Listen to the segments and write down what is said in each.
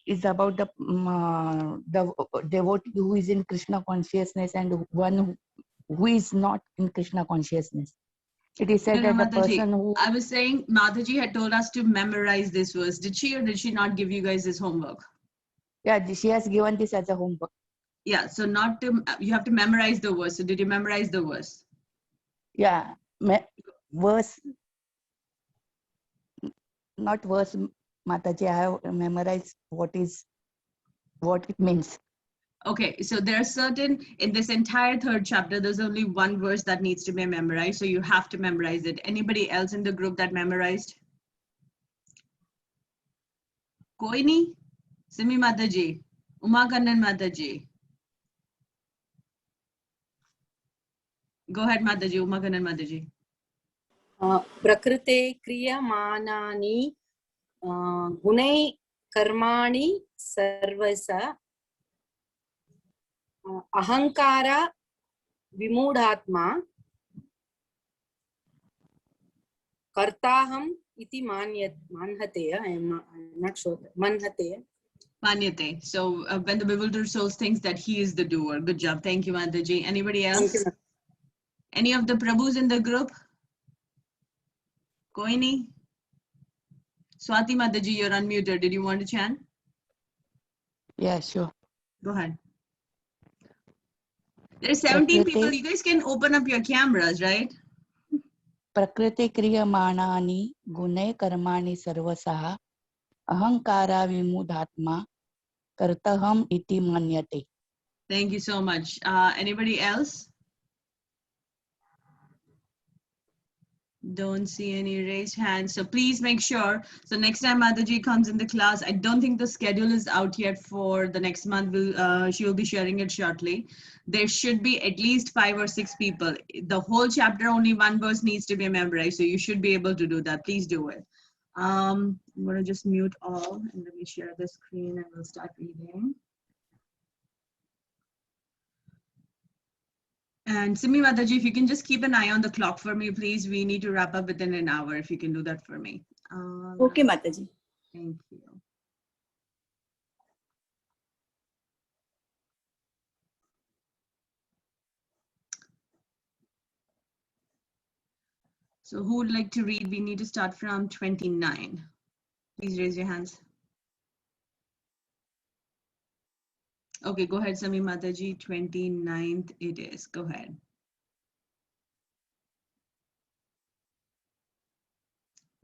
is about the devotee who is in Krishna consciousness and one who is not in Krishna consciousness. It is said No, that the Mataji, person who... I was saying Mataji had told us to memorize this verse. Did she or did she not give you guys this homework? Yeah, she has given this as a homework. Yeah, so not to, you have to memorize the verse. So did you memorize the verse? Yeah, verse, not verse, Mataji, I have memorized what it means. Okay, so there are certain, in this entire third chapter, there's only one verse that needs to be memorized, so you have to memorize it. Anybody else in the group that memorized? Koi nahi? Simi Mataji, Uma Kannan Mataji. Go ahead, Mataji, Uma Kannan Mataji. Prakrite kriyamanaani gunai karmani sarvasa ahankara vimudhatma kartaham iti manhate. I'm not sure. Manhate. Manyate. So when the bewildered soul thinks that he is the doer. Good job. Thank you, Mataji. Anybody else? Thank you. Any of the Prabhus in the group? Koi nahi? Swati Mataji, you're unmuted. Did you want to chant? Yeah, sure. Go ahead. There's 17 people. You guys can open up your cameras, right? Prakriti kriyamanani gunai karmani sarvasaha ahankara vimudhatma kartaham iti manyate. Thank you so much. Anybody else? Don't see any raised hands. So please make sure. So next time Mataji comes in the class, I don't think the schedule is out yet for the next month. She will be sharing it shortly. There should be at least 5 or 6 people. The whole chapter, only one verse needs to be memorized. So you should be able to do that. Please do it. I'm going to just mute all and let me share the screen and we'll start reading. And Simi Mataji, if you can just keep an eye on the clock for me, please. We need to wrap up within an hour, if you can do that for me. Okay, Mataji. Thank you. So who would like to read? We need to start from 29. Please raise your hands. Okay, go ahead, Sami Mataji. 29th it is. Go ahead.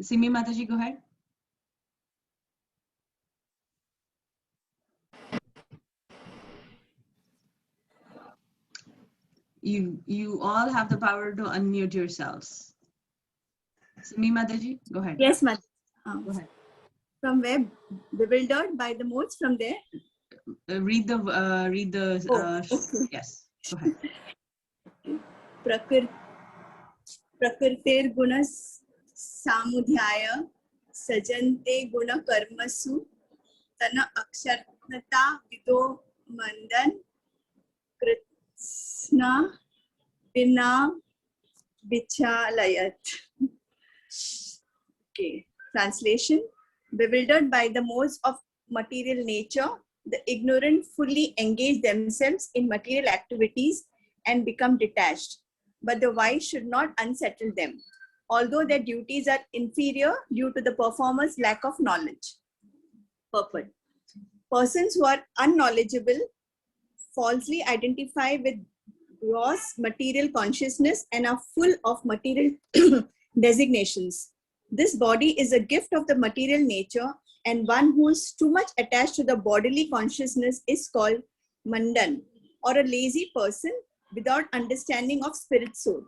Simi Mataji, go ahead. You all have the power to unmute yourselves. Simi Mataji, go ahead. Yes, Mataji. Go ahead. From where? Bewildered by the modes from there? Read the okay. Yes, go ahead. Prakrtir gunas samudhyaya sajante guna karmasu tana aksharnata vido mandan krishna vina vichalayat. Okay. Translation. Bewildered by the modes of material nature, the ignorant fully engage themselves in material activities and become detached. But the wise should not unsettle them, although their duties are inferior due to the performer's lack of knowledge. Purport. Persons who are unknowledgeable falsely identify with gross material consciousness and are full of material designations. This body is a gift of the material nature, and one who is too much attached to the bodily consciousness is called mandan, or a lazy person without understanding of spirit soul.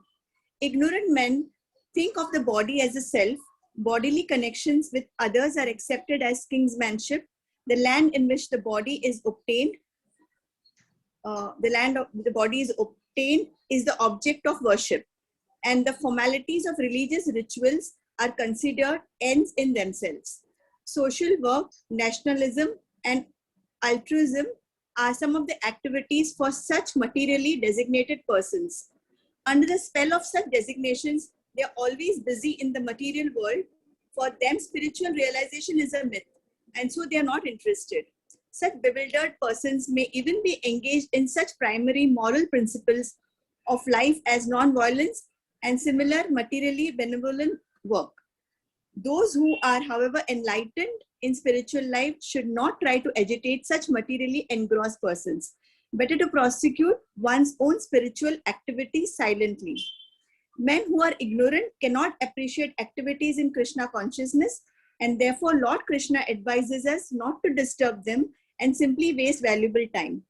Ignorant men think of the body as a self. Bodily connections with others are accepted as kinsmanship. The land in which the body is obtained, the body is obtained is the object of worship, and the formalities of religious rituals are considered ends in themselves. Social work, nationalism, and altruism are some of the activities for such materially designated persons. Under the spell of such designations, they are always busy in the material world. For them, spiritual realization is a myth, and so they are not interested. Such bewildered persons may even be engaged in such primary moral principles of life as non-violence and similar materially benevolent work. Those who are, however, enlightened in spiritual life should not try to agitate such materially engrossed persons. Better to prosecute one's own spiritual activities silently. Men who are ignorant cannot appreciate activities in Krishna consciousness, and therefore Lord Krishna advises us not to disturb them and simply waste valuable time.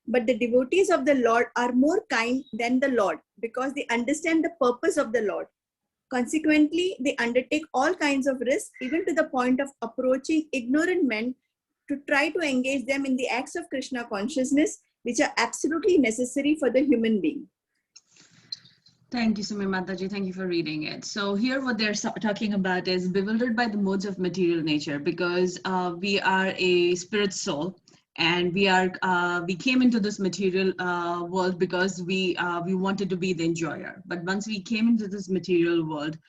But the devotees of the Lord are more kind than the Lord because they understand the purpose of the Lord. Consequently, they undertake all kinds of risks, even to the point of approaching ignorant men to try to engage them in the acts of Krishna consciousness, which are absolutely necessary for the human being. Thank you, Sumi Mataji. Thank you for reading it. So here what they're talking about is bewildered by the modes of material nature, because we are a spirit soul, and we came into this material world because we wanted to be the enjoyer. But once we came into this material world,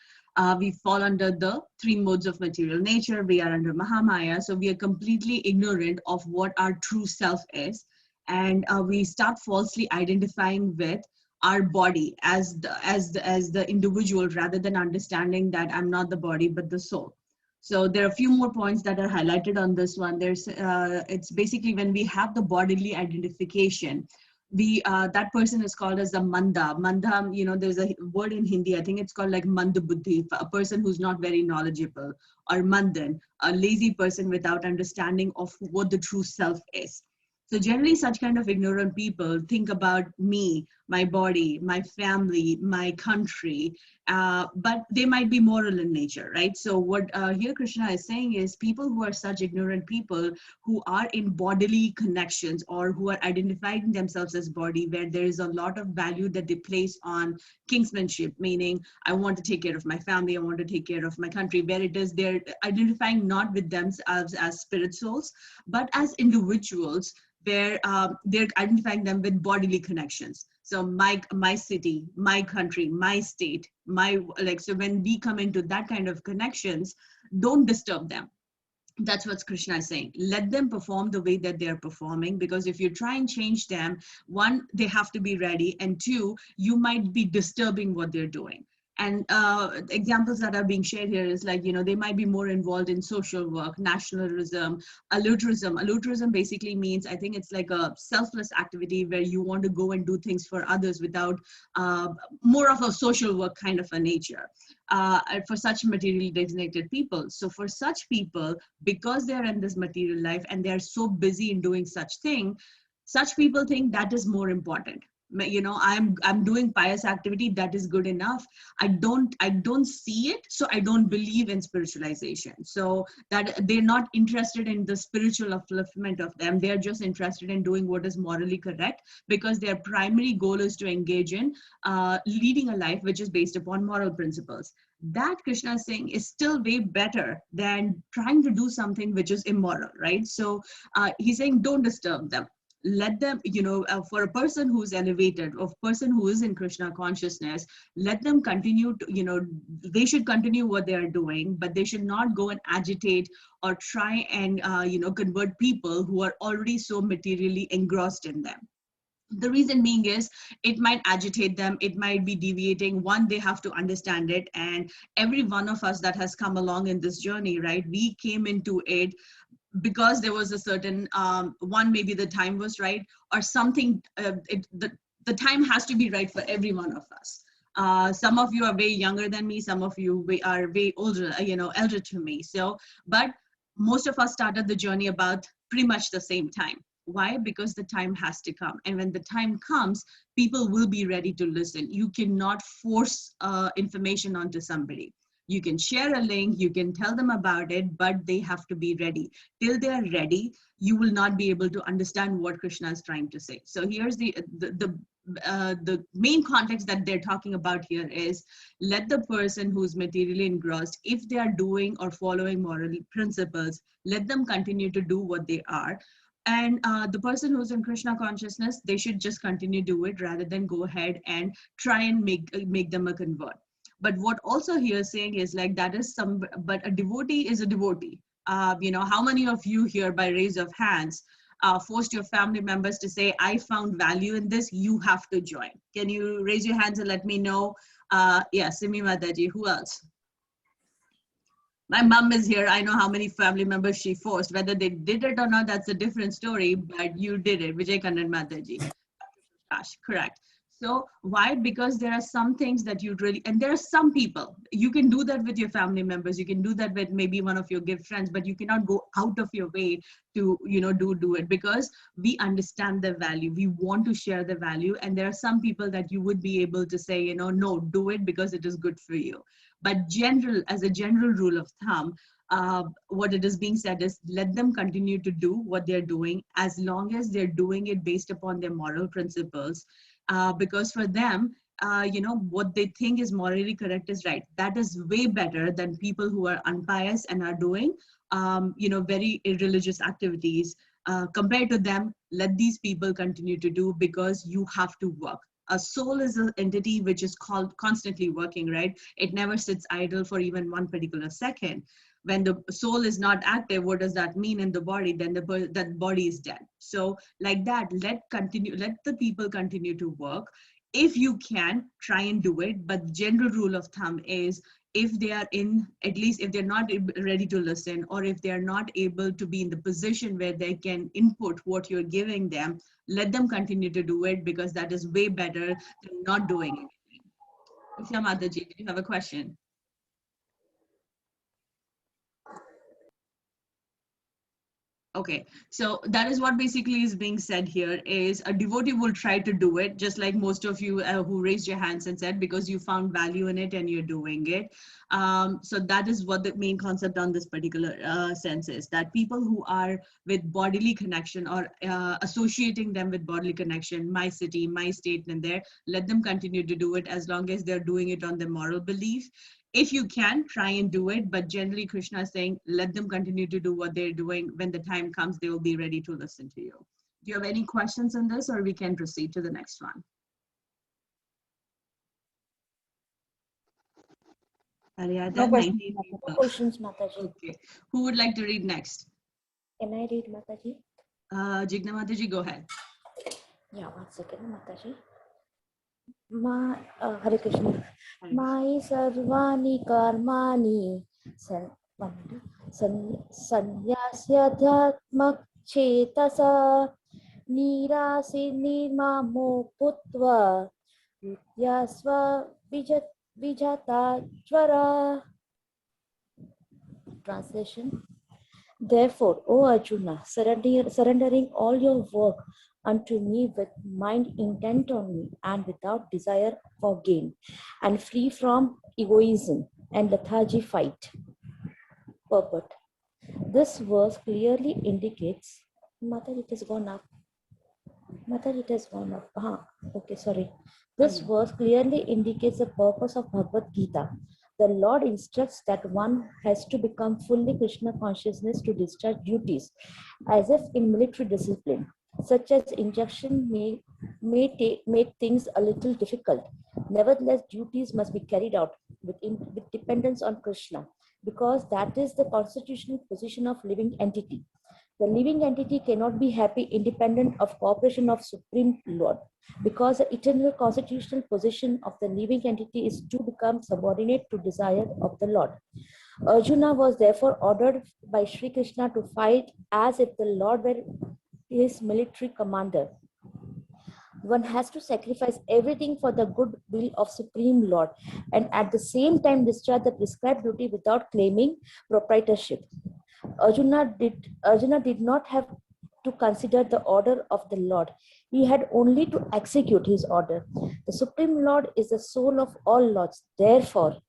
we fall under the three modes of material nature. We are under Mahamaya, so we are completely ignorant of what our true self is, and we start falsely identifying with our body as the individual, rather than understanding that I'm not the body but the soul. So there are a few more points that are highlighted on this one. It's basically when we have the bodily identification, that person is called as the manda. Manda, there's a word in Hindi, I think it's called like mandabuddhi, a person who's not very knowledgeable, or mandan, a lazy person without understanding of what the true self is. So generally such kind of ignorant people think about me, my body, my family, my country, but they might be moral in nature, right? So what here Krishna is saying is people who are such ignorant people who are in bodily connections, or who are identifying themselves as body, where there is a lot of value that they place on kingsmanship, meaning I want to take care of my family, I want to take care of my country, where it is they're identifying not with themselves as spirit souls, but as individuals, where they're identifying them with bodily connections. So my city, my country, my state, so when we come into that kind of connections, don't disturb them. That's what Krishna is saying. Let them perform the way that they are performing, because if you try and change them, one, they have to be ready, and two, you might be disturbing what they're doing. And examples that are being shared here is like, they might be more involved in social work, nationalism, altruism. Altruism basically means, I think it's like a selfless activity where you want to go and do things for others without more of a social work kind of a nature. For such materially designated people. So for such people, because they're in this material life and they're so busy in doing such thing, such people think that is more important. I'm doing pious activity, that is good enough. I don't see it, so I don't believe in spiritualization. So that they're not interested in the spiritual upliftment of them. They're just interested in doing what is morally correct, because their primary goal is to engage in leading a life which is based upon moral principles. That, Krishna is saying, is still way better than trying to do something which is immoral, right? So he's saying don't disturb them. Let them, for a person who's elevated, or a person who is in Krishna consciousness, let them continue to, they should continue what they are doing, but they should not go and agitate or try and, convert people who are already so materially engrossed in them. The reason being is it might agitate them, it might be deviating. One, they have to understand it. And every one of us that has come along in this journey, right, we came into it because there was a certain one, maybe the time was right, or something. The time has to be right for every one of us. Some of you are way younger than me, some of you are way older, elder to me. So, but most of us started the journey about pretty much the same time. Why? Because the time has to come, and when the time comes, people will be ready to listen. You cannot force information onto somebody. You can share a link, you can tell them about it, but they have to be ready. Till they are ready, you will not be able to understand what Krishna is trying to say. So here's the main context that they're talking about here is, let the person who's materially engrossed, if they are doing or following moral principles, let them continue to do what they are. And the person who's in Krishna consciousness, they should just continue to do it rather than go ahead and try and make them a convert. But what also here saying is like that is but a devotee is a devotee. How many of you here, by raise of hands, forced your family members to say, I found value in this, you have to join? Can you raise your hands and let me know? Simi Mataji, who else? My mom is here. I know how many family members she forced. Whether they did it or not, that's a different story, but you did it. Vijay Kannan Mataji. Gosh, correct. So why? Because there are some things that you really, and there are some people, you can do that with your family members, you can do that with maybe one of your good friends, but you cannot go out of your way to, do it, because we understand the value. We want to share the value. And there are some people that you would be able to say, no, do it because it is good for you. But as a general rule of thumb, what it is being said is, let them continue to do what they're doing as long as they're doing it based upon their moral principles. Because for them, what they think is morally correct is right. That is way better than people who are unpious and are doing, very irreligious activities. Compared to them, let these people continue to do, because you have to work. A soul is an entity which is constantly working, right? It never sits idle for even one particular second. When the soul is not active, what does that mean in the body? Then that body is dead. So like that, let the people continue to work. If you can, try and do it. But general rule of thumb is, if they are at least if they're not ready to listen, or if they're not able to be in the position where they can input what you're giving them, let them continue to do it, because that is way better than not doing anything. Isha Mataji, do you have a question? Okay, so that is what basically is being said here, is a devotee will try to do it, just like most of you who raised your hands and said, because you found value in it and you're doing it. So that is what the main concept on this particular sense is, that people who are with bodily connection, or associating them with bodily connection, my city, my state, and there, let them continue to do it as long as they're doing it on their moral belief. If you can, try and do it, but generally Krishna is saying, let them continue to do what they're doing. When the time comes, they will be ready to listen to you. Do you have any questions on this, or we can proceed to the next one? No questions, Mataji. Okay. Who would like to read next? Can I read, Mataji? Jigna Mataji, go ahead. Yeah, 1 second, Mataji. Hare Krishna. Mai sarvani karmani sanyasya dhyatmak chetasa nirasi nirmamo putva yasva vijata jvara. Translation. Therefore, O Arjuna, surrendering all your work unto me with mind intent on me and without desire for gain, and free from egoism and lethargy fight. Purport. This verse clearly indicates, Mother, it has gone up. Mother, it has gone up. Okay, sorry. This verse clearly indicates the purpose of Bhagavad Gita. The Lord instructs that one has to become fully Krishna consciousness to discharge duties, as if in military discipline, such as injunction may make things a little difficult. Nevertheless, duties must be carried out with dependence on Krishna, because that is the constitutional position of living entity. The living entity cannot be happy independent of cooperation of Supreme Lord, because the eternal constitutional position of the living entity is to become subordinate to desire of the Lord. Arjuna was therefore ordered by Sri Krishna to fight as if the Lord were his military commander. One has to sacrifice everything for the good will of Supreme Lord, and at the same time discharge the prescribed duty without claiming proprietorship. Arjuna did not have to consider the order of the Lord. He had only to execute his order. The Supreme Lord is the soul of all lords. Therefore,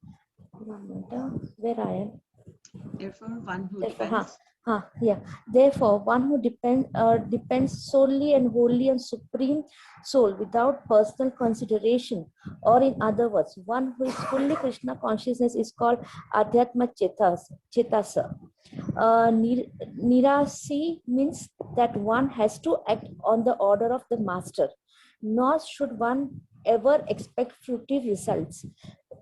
where I am. Therefore, one who depends. Therefore, one who depends solely and wholly on Supreme Soul without personal consideration, or in other words, one who is fully Krishna consciousness, is called Adhyatma Chetasa. Nirasi means that one has to act on the order of the master, nor should one ever expect fruitive results.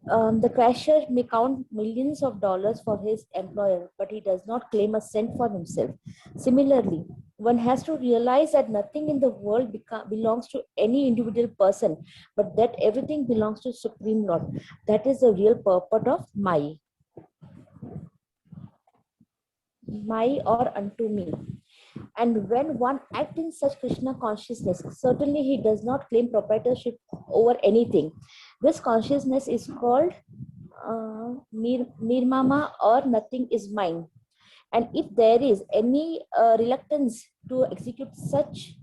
The cashier may count millions of dollars for his employer, but he does not claim a cent for himself. Similarly, one has to realize that nothing in the world belongs to any individual person, but that everything belongs to Supreme Lord. That is the real purport of my or unto me. And when one acts in such Krishna consciousness, certainly he does not claim proprietorship over anything. This consciousness is called nirmama, or nothing is mine. And if there is any reluctance to execute such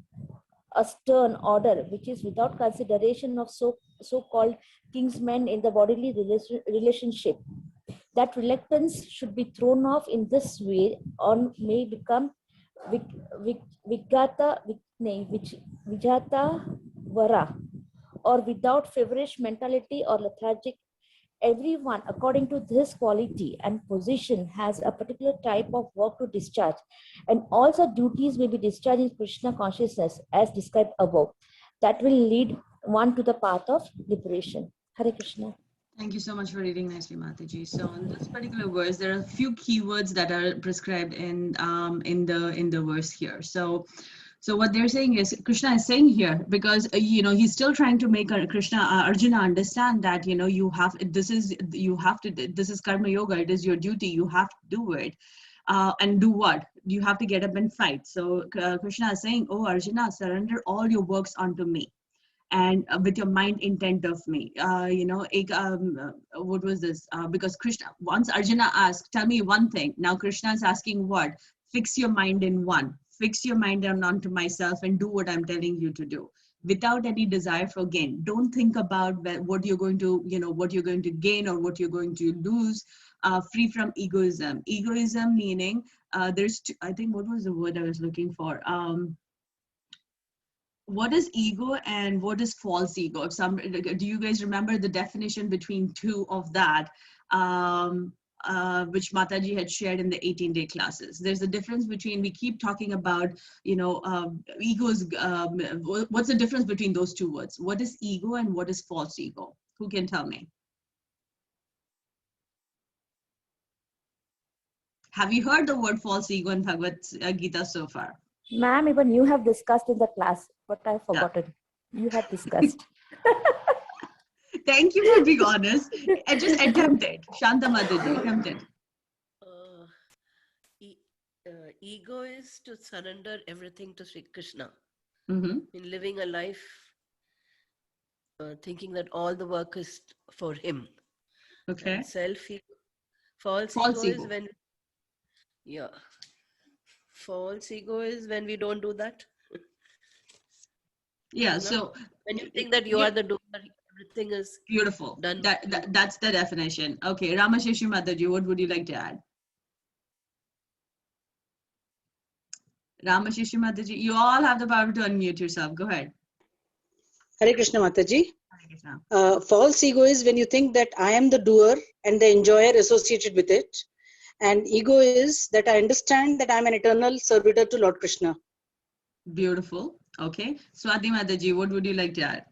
a stern order, which is without consideration of so-called kingsmen in the bodily relationship, that reluctance should be thrown off in this way, or may become vijata vara, or without feverish mentality or lethargic. Everyone, according to this quality and position, has a particular type of work to discharge, and also duties may be discharged in Krishna consciousness as described above. That will lead one to the path of liberation. Hare Krishna. Thank you so much for reading nicely, Mataji. So in this particular verse, there are a few keywords that are prescribed in the verse here. So what they're saying is, Krishna is saying here, because he's still trying to make Arjuna understand that this is karma yoga. It is your duty. You have to do it, and do what? You have to get up and fight. So Krishna is saying, "Oh Arjuna, surrender all your works unto me, and with your mind intent of me." What was this? Because Krishna, once Arjuna asked, "Tell me one thing." Now Krishna is asking what? Fix your mind in one. Fix your mind onto myself and do what I'm telling you to do, without any desire for gain. Don't think about what you're going to, what you're going to gain or what you're going to lose. Free from egoism. Egoism meaning I think, what was the word I was looking for? What is ego and what is false ego? Do you guys remember the definition between two of that? Which Mataji had shared in the 18-day classes. There's a difference between, we keep talking about, egos. What's the difference between those two words? What is ego and what is false ego? Who can tell me? Have you heard the word false ego in Bhagavad Gita so far? Ma'am, even you have discussed in the class, but I've forgotten. Yeah. You had discussed. Thank you for being honest. I just attempted. Shanta Mataji, attempted. Ego is to surrender everything to Sri Krishna. Mm-hmm. In living a life, thinking that all the work is for him. Okay. And self-ego. False ego is when, false ego is when we don't do that. Yeah, so when you think that you are the doer, everything is beautiful. Done. That's the definition. Okay, Ramasheshi Mataji, what would you like to add? Ramasheshi Mataji, you all have the power to unmute yourself. Go ahead. Hare Krishna Mataji. Hare Krishna. False ego is when you think that I am the doer and the enjoyer associated with it. And ego is that I understand that I am an eternal servitor to Lord Krishna. Beautiful. Okay. Swati Mataji, what would you like to add?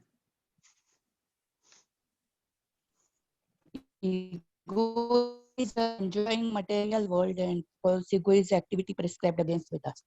Ego is enjoying material world, and false ego is activity prescribed against Vedas.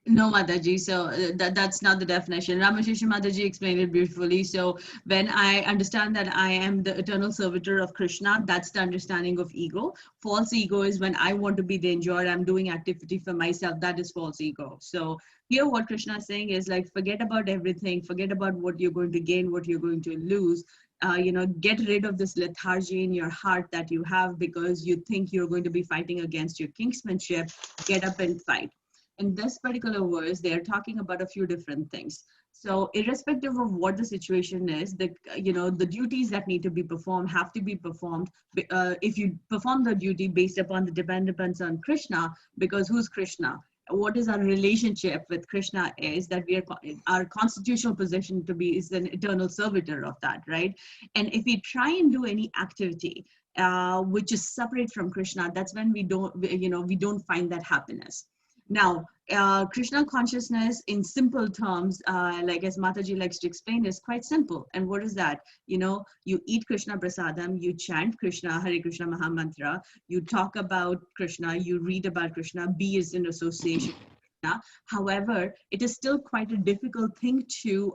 No, Mataji. So that's not the definition. Ramasheshi Mataji explained it beautifully. So when I understand that I am the eternal servitor of Krishna, that's the understanding of ego. False ego is when I want to be the enjoyer, I'm doing activity for myself. That is false ego. So here what Krishna is saying is like, forget about everything. Forget about what you're going to gain, what you're going to lose. Get rid of this lethargy in your heart that you have because you think you're going to be fighting against your kingsmanship. Get up and fight. In this particular verse, they are talking about a few different things. So irrespective of what the situation is, the duties that need to be performed have to be performed. If you perform the duty based upon the dependence on Krishna, because who's Krishna? What is our relationship with Krishna is that we are, our constitutional position to be is an eternal servitor of that, right? And if we try and do any activity which is separate from Krishna, that's when we don't find that happiness. Now, Krishna consciousness in simple terms, like as Mataji likes to explain, is quite simple. And what is that? You know, you eat Krishna prasadam, you chant Krishna, Hare Krishna Maha Mantra, you talk about Krishna, you read about Krishna, be is in association with Krishna. However, it is still quite a difficult thing to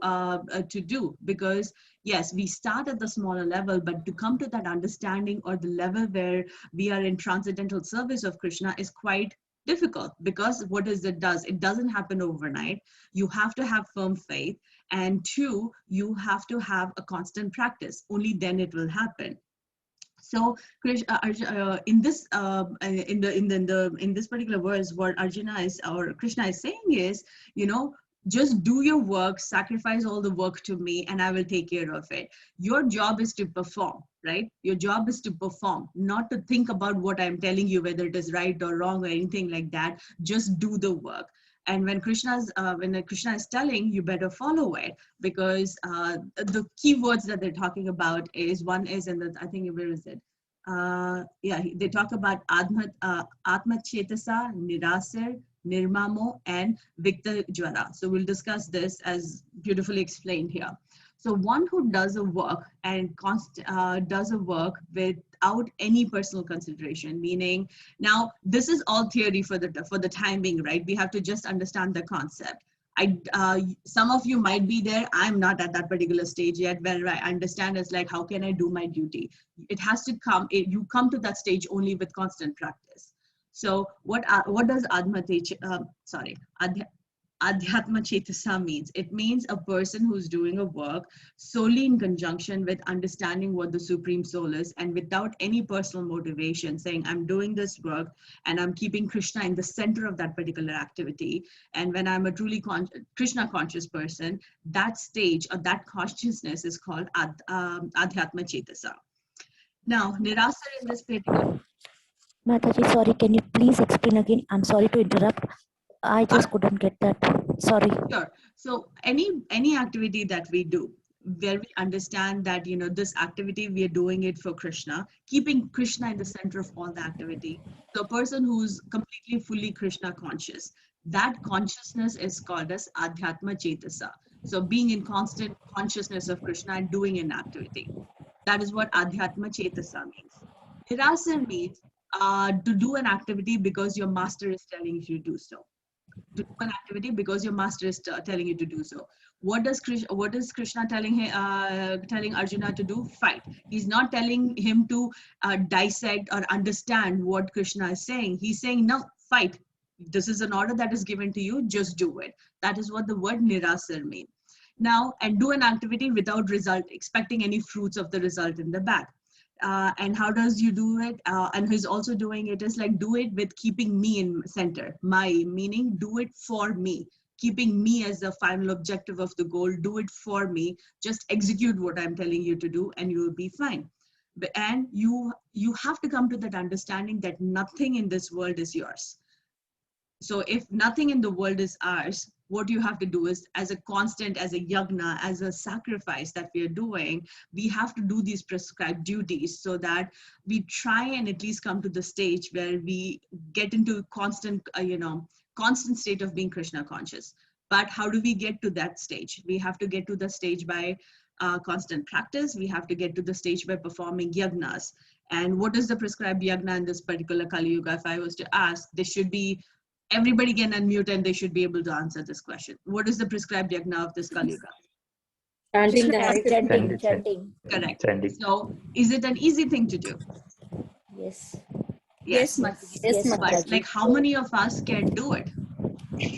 do, because yes, we start at the smaller level, but to come to that understanding or the level where we are in transcendental service of Krishna is quite difficult, because what is it does? It doesn't happen overnight. You have to have firm faith, and two, you have to have a constant practice. Only then it will happen. So in this in this particular verse, what Arjuna is, or Krishna is saying is, you know, just do your work, sacrifice all the work to me, and I will take care of it. Your job is to perform, right? Your job is to perform, not to think about what I'm telling you, whether it is right or wrong or anything like that. Just do the work. And when Krishna is telling, you better follow it, because the key words that they're talking about is, one is, and I think, where is it? They talk about Atma Chetasa, Nirasar, Nirmamo, and Vikta Jwara. So we'll discuss this as beautifully explained here. So one who does a work and does a work without any personal consideration, meaning, now this is all theory for the time being, right? We have to just understand the concept. Some of you might be there. I'm not at that particular stage yet, where I understand it's like, how can I do my duty? It has to come. You come to that stage only with constant practice. So what does Adhyatma Chetasa means? It means a person who's doing a work solely in conjunction with understanding what the Supreme Soul is, and without any personal motivation, saying, I'm doing this work and I'm keeping Krishna in the center of that particular activity. And when I'm a truly Krishna conscious person, that stage or that consciousness is called Adhyatma Chetasa. Now, Nirasar in this particular... Mataji, sorry, can you please explain again? I'm sorry to interrupt. I just couldn't get that. Sorry. Sure. So any activity that we do, where we understand that, you know, this activity, we are doing it for Krishna, keeping Krishna in the center of all the activity. So a person who's completely, fully Krishna conscious, that consciousness is called as Adhyatma Chetasa. So being in constant consciousness of Krishna and doing an activity. That is what Adhyatma Chetasa means. Nirasar means to do an activity because your master is telling you to do so. To do an activity because your master is telling you to do so. What is Krishna telling Arjuna to do? Fight. He's not telling him to dissect or understand what Krishna is saying. He's saying, no, fight. This is an order that is given to you. Just do it. That is what the word Nirasar means. Now, and do an activity without result, expecting any fruits of the result in the back. And how does you do it? And he's also doing it is like, do it with keeping me in center. My meaning, do it for me, keeping me as the final objective of the goal. Do it for me. Just execute what I'm telling you to do, and you will be fine. And you have to come to that understanding that nothing in this world is yours. So if nothing in the world is ours, what you have to do is, as a constant, as a yagna, as a sacrifice that we are doing, we have to do these prescribed duties so that we try and at least come to the stage where we get into constant, constant state of being Krishna conscious. But how do we get to that stage? We have to get to the stage by constant practice. We have to get to the stage by performing yagnas. And what is the prescribed yagna in this particular Kali Yuga? If I was to ask, there should be, everybody can unmute and they should be able to answer this question. What is the prescribed yagna of this Kali Yuga? Chanting the Hare Chanting. Correct. Chanting. So is it an easy thing to do? Yes. Yes. Yes, But Mataji. like, how many of us can do it?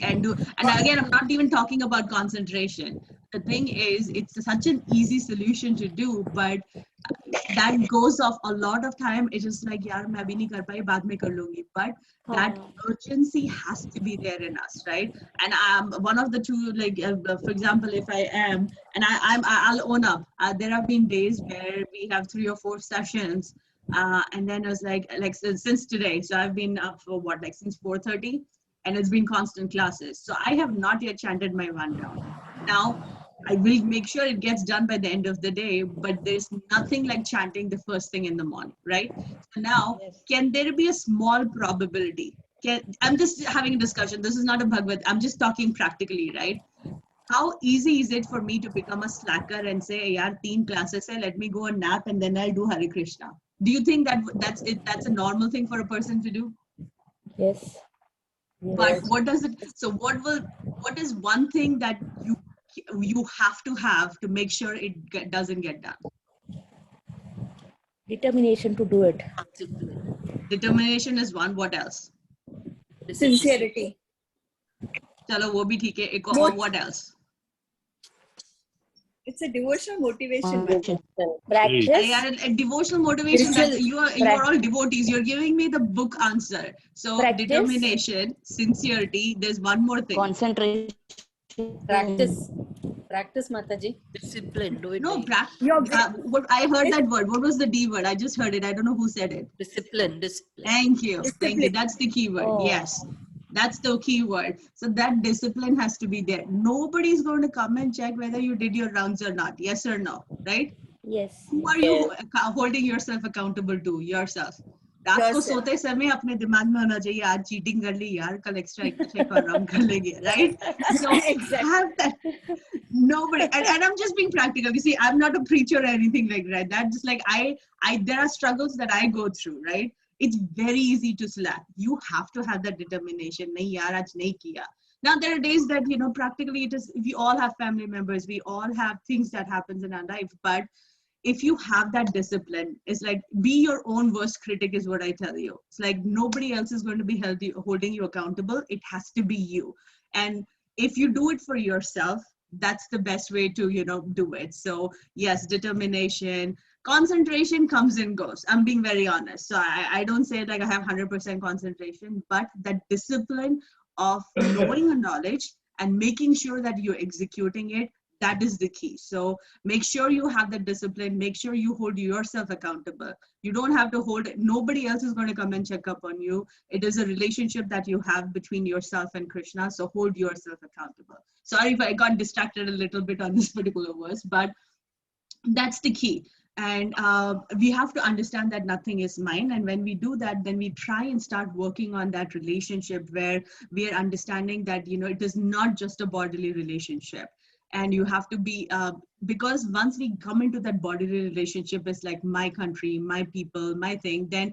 And again, I'm not even talking about concentration. The thing is, it's such an easy solution to do, but that goes off a lot of time. It's just like, yaar, main abhi nahi kar pai, baad mein kar lungi. But that urgency has to be there in us, right? And one of the two, like, for example, if I am, and I'll own up, there have been days where we have 3 or 4 sessions, and then I was like since today, so I've been up for what, like since 4:30, and it's been constant classes. So I have not yet chanted my 1 round. Now, I will make sure it gets done by the end of the day, but there's nothing like chanting the first thing in the morning, right? So now, can there be a small probability I'm just having a discussion. This is not a Bhagavad. I'm just talking practically, right? How easy is it for me to become a slacker and say, "Yaar, 3 classes hai, let me go and nap and then I'll do Hare Krishna"? Do you think that that's it? That's a normal thing for a person to do? Yes. But what does it? So what is one thing that you have to make sure it doesn't get done? Determination to do it. Discipline. Determination is one. What else? Discipline. Sincerity. Chalo, wo bhi theek hai. Ek aur, Mot- what else? It's a devotional motivation. Practice. A devotional motivation. That you are all devotees. You're giving me the book answer. So Practice. determination, sincerity. There's one more thing. Concentration. Practice. Practice, Mataji. Discipline. Do it No, daily. what I heard that word. What was the D word? I just heard it. I don't know who said it. Discipline. Discipline. Thank you. Thank you. Discipline. That's the key word. Oh. Yes. That's the key word. So that discipline has to be there. Nobody's going to come and check whether you did your rounds or not. Yes or no, right? Yes. Who are you holding yourself accountable to? Yourself. रात को सोते समय अपने दिमाग में होना चाहिए आज चीटिंग कर ली यार कल एक्स्ट्रा एक और राउंड कर लेंगे, right? So have that. Nobody, and I'm just being practical. You see, I'm not a preacher or anything like that. That's just like I there are struggles that I go through, right? It's very easy to slack. You have to have that determination. Nahi yaar, aaj nahi kiya. Now there are days that practically it is. We all have family members. We all have things that happens in our life. But if you have that discipline, it's like be your own worst critic is what I tell you. It's like nobody else is going to be holding you accountable. It has to be you. And if you do it for yourself, that's the best way to do it. So yes, determination. Concentration comes and goes. I'm being very honest. So I don't say like I have 100% concentration, but that discipline of knowing a knowledge and making sure that you're executing it, that is the key. So make sure you have that discipline. Make sure you hold yourself accountable. You don't have to hold it. Nobody else is going to come and check up on you. It is a relationship that you have between yourself and Krishna. So hold yourself accountable. Sorry if I got distracted a little bit on this particular verse, but that's the key. And we have to understand that nothing is mine. And when we do that, then we try and start working on that relationship where we are understanding that, it is not just a bodily relationship. And you have to be, because once we come into that bodily relationship, it's like my country, my people, my thing, then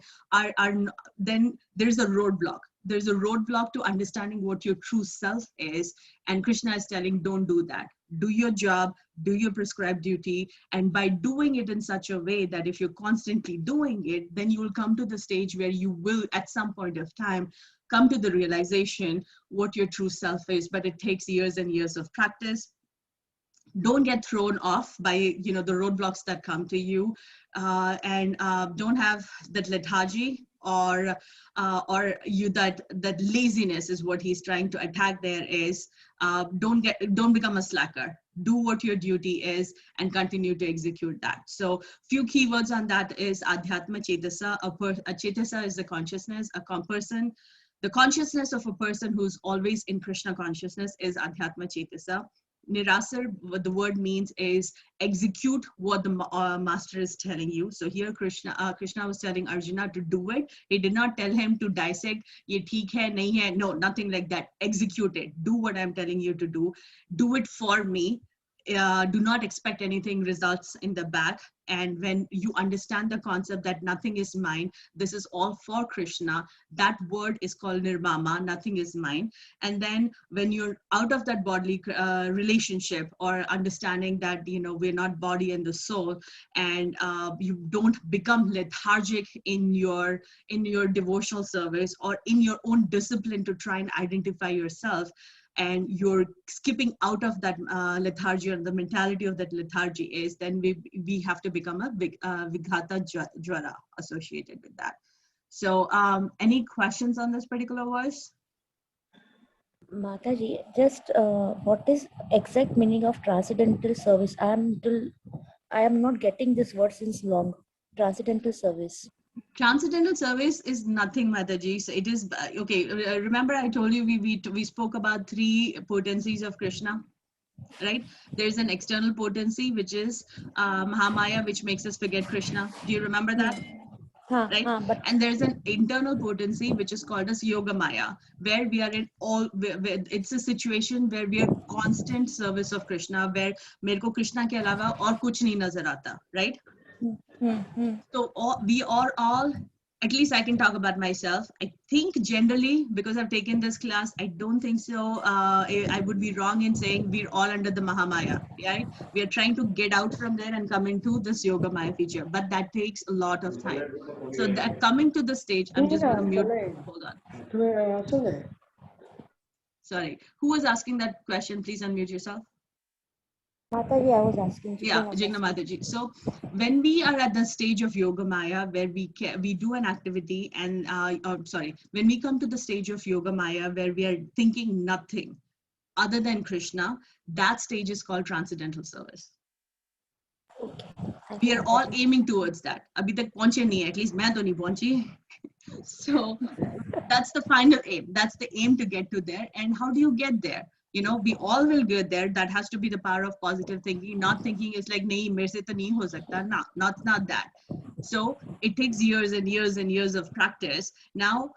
then there's a roadblock. There's a roadblock to understanding what your true self is. And Krishna is telling, don't do that. Do your job, do your prescribed duty. And by doing it in such a way that if you're constantly doing it, then you will come to the stage where you will, at some point of time, come to the realization what your true self is. But it takes years and years of practice. Don't get thrown off by the roadblocks that come to you, and don't have that lethargy or you that laziness is what he's trying to attack. There is don't become a slacker. Do what your duty is and continue to execute that. So few keywords on that is adhyatma chetasa. A chetasa is the consciousness, person. The consciousness of a person who's always in Krishna consciousness is adhyatma chetasa. Nirasar, what the word means is execute what the master is telling you. So here Krishna was telling Arjuna to do it. He did not tell him to dissect, ye theek hai, nahi hai. No, nothing like that. Execute it. Do what I'm telling you to do. Do it for me. Do not expect anything results in the back. And when you understand the concept that nothing is mine, this is all for Krishna, that word is called nirmama, nothing is mine. And then when you're out of that bodily relationship or understanding that, we're not body and the soul, and you don't become lethargic in your devotional service or in your own discipline to try and identify yourself, and you're skipping out of that lethargy, or the mentality of that lethargy is, then we have to become a vighata jwara associated with that. So any questions on this particular verse? Mataji, just what is exact meaning of transcendental service? I am not getting this word since long. Transcendental service. Transcendental service is nothing, Mataji. So it is okay. Remember, I told you we spoke about 3 potencies of Krishna, right? There's an external potency which is Mahamaya, which makes us forget Krishna. Do you remember that? right? But And there's an internal potency which is called as yoga maya, where we are in where it's a situation where we are constant service of Krishna, where mere ko Krishna ke alawa aur kuch nahi nazar aata, right? So we are all, at least I can talk about myself. I think generally, because I've taken this class, I don't think so. I would be wrong in saying we're all under the Mahamaya, right? We are trying to get out from there and come into this Yoga Maya feature, but that takes a lot of time. So that coming to the stage, I'm just going to mute. Hold on. Sorry. Who was asking that question? Please unmute yourself. Mataji, I was asking. Yeah, Jigna Mataji. So when we are at the stage of Yoga Maya, where we do an activity and, when we come to the stage of Yoga Maya, where we are thinking nothing other than Krishna, that stage is called transcendental service. We are all aiming towards that. Abhi tak pahunche nahi hai, at least main to nahi pahunchi. So that's the final aim. That's the aim to get to there. And how do you get there? You know, we all will get there. That has to be the power of positive thinking. Not thinking is like, nahi, mere se to nahi ho sakta. No, not that. So it takes years and years and years of practice. Now,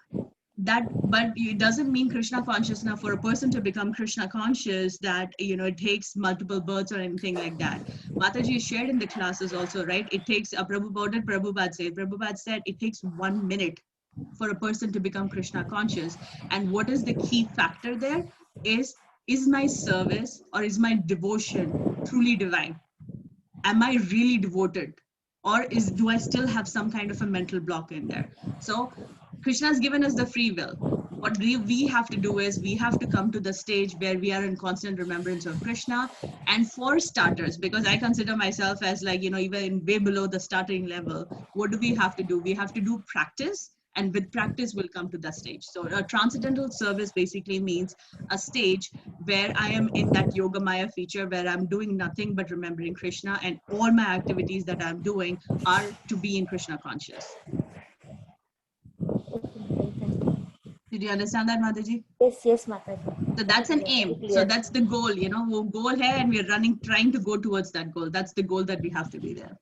but it doesn't mean Krishna consciousness. For a person to become Krishna conscious, that, you know, it takes multiple births or anything like that. Mataji shared in the classes also, right? It takes, Prabhupada said it takes 1 minute for a person to become Krishna conscious. And what is the key factor there is my service or is my devotion truly divine? Am I really devoted? Or do I still have some kind of a mental block in there? So Krishna has given us the free will. What we have to do is we have to come to the stage where we are in constant remembrance of Krishna. And for starters, because I consider myself as like, you know, even way below the starting level, what do we have to do? We have to do practice. And with practice, we'll come to that stage. So a transcendental service basically means a stage where I am in that Yoga Maya feature, where I'm doing nothing but remembering Krishna, and all my activities that I'm doing are to be in Krishna conscious. Did you understand that, Mataji? Yes, Mataji. So that's an aim. So that's the goal, you know, we'll go ahead and we're trying to go towards that goal. That's the goal that we have to be there.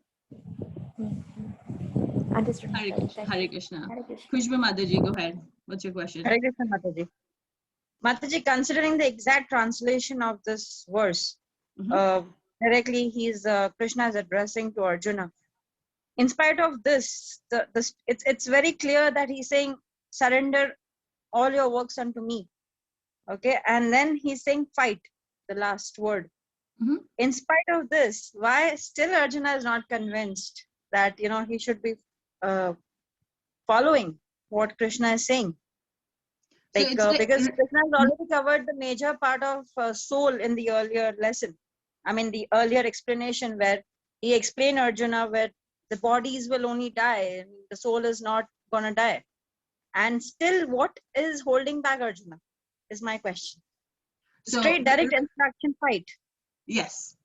Understood. Hare Krishna. Khushbu Mataji, go ahead. What's your question? Hare Krishna, Mataji. Mataji, considering the exact translation of this verse, directly Krishna is addressing to Arjuna. In spite of this, it's very clear that he's saying, surrender all your works unto me. Okay, and then he's saying fight, the last word. In spite of this, why still Arjuna is not convinced that, you know, he should be following what Krishna is saying? Like, because Krishna has already covered the major part of soul in the earlier lesson. I mean, the earlier explanation where he explained Arjuna where the bodies will only die and the soul is not going to die. And still, what is holding back Arjuna is my question. So, straight, direct instruction, fight. Yes,